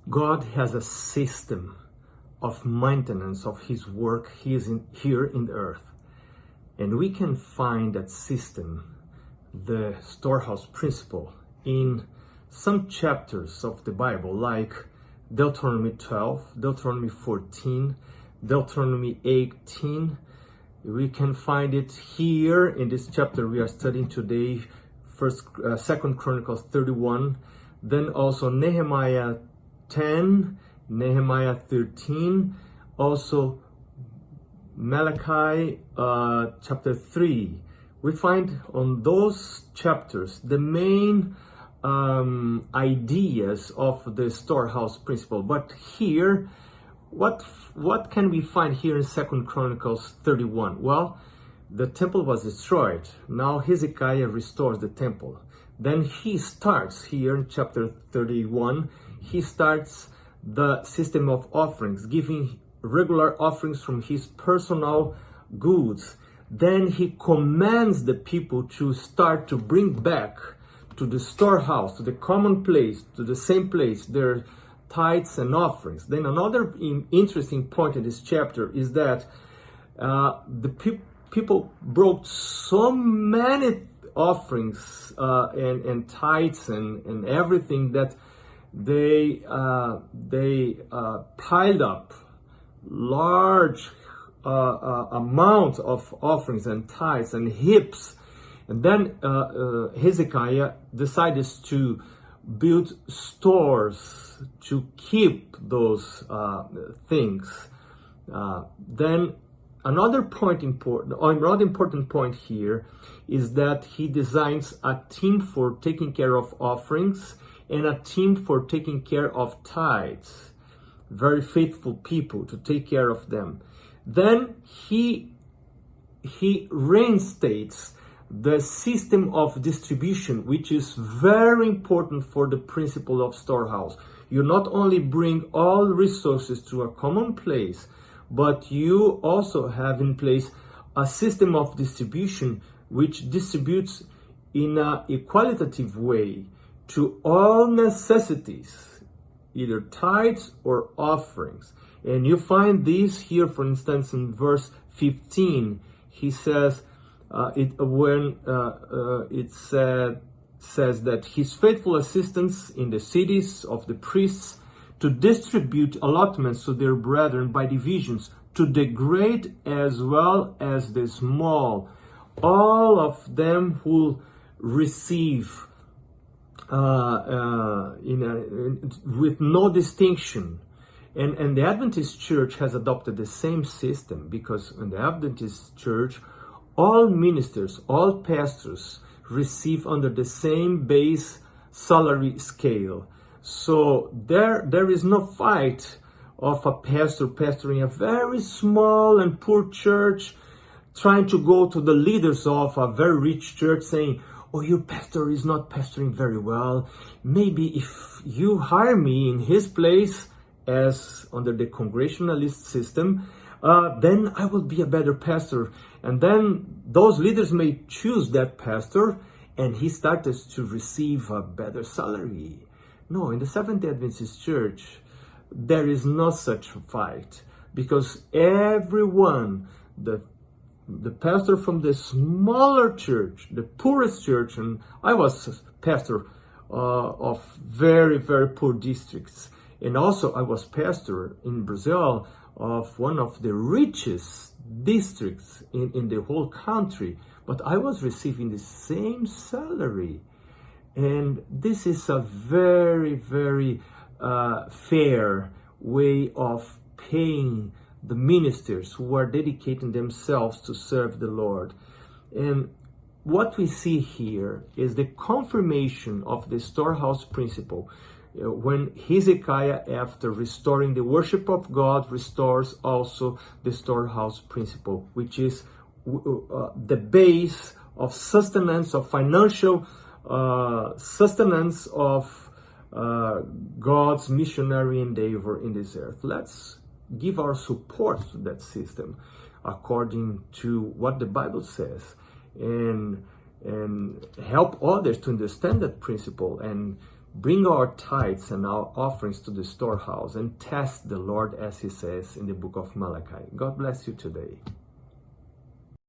God has a system of maintenance of his work here in the earth. And we can find that system, the storehouse principle, in some chapters of the Bible, like Deuteronomy 12, Deuteronomy 14, Deuteronomy 18. We can find it here in this chapter we are studying today, 2 Chronicles 31, then also Nehemiah 10, Nehemiah 13, also Malachi chapter 3. We find on those chapters the main ideas of the storehouse principle. But here, what can we find here in 2 Chronicles 31? Well, the temple was destroyed. Now Hezekiah restores the temple. Then he starts here in chapter 31, he starts the system of offerings, giving regular offerings from his personal goods. Then he commands the people to start to bring back to the storehouse, to the common place, to the same place, their tithes and offerings. Then another interesting point in this chapter is that the people brought so many offerings and tithes and everything that they piled up large amount of offerings and tithes and heaps. And then Hezekiah decided to build stores to keep those things. Then another important point here is that he designs a team for taking care of offerings and a team for taking care of tithes. Very faithful people to take care of them. Then he reinstates the system of distribution, which is very important for the principle of storehouse. You not only bring all resources to a common place, but you also have in place a system of distribution which distributes in a equalitative way to all necessities, either tithes or offerings. And you find this here, for instance, in verse 15. He says, says that his faithful assistants in the cities of the priests to distribute allotments to their brethren by divisions, to the great as well as the small, all of them who receive with no distinction. And the Adventist Church has adopted the same system, because in the Adventist Church, all ministers, all pastors receive under the same base salary scale. So there is no fight of a pastor pastoring a very small and poor church trying to go to the leaders of a very rich church saying, "Oh, your pastor is not pastoring very well. Maybe if you hire me in his place as under the Congregationalist system, then I will be a better pastor." And then those leaders may choose that pastor, and he started to receive a better salary. No, in the Seventh-day Adventist Church, there is no such fight, because everyone, the pastor from the smaller church, the poorest church, and I was pastor of very, very poor districts. And also I was pastor in Brazil of one of the richest districts in the whole country. But I was receiving the same salary. And this is a very, very fair way of paying the ministers who are dedicating themselves to serve the Lord. And what we see here is the confirmation of the storehouse principle. When Hezekiah, after restoring the worship of God, restores also the storehouse principle, which is the base of sustenance, of financial sustenance of God's missionary endeavor in this earth. Let's give our support to that system according to what the Bible says, and help others to understand that principle and bring our tithes and our offerings to the storehouse, and test the Lord as he says in the book of Malachi. God bless you today.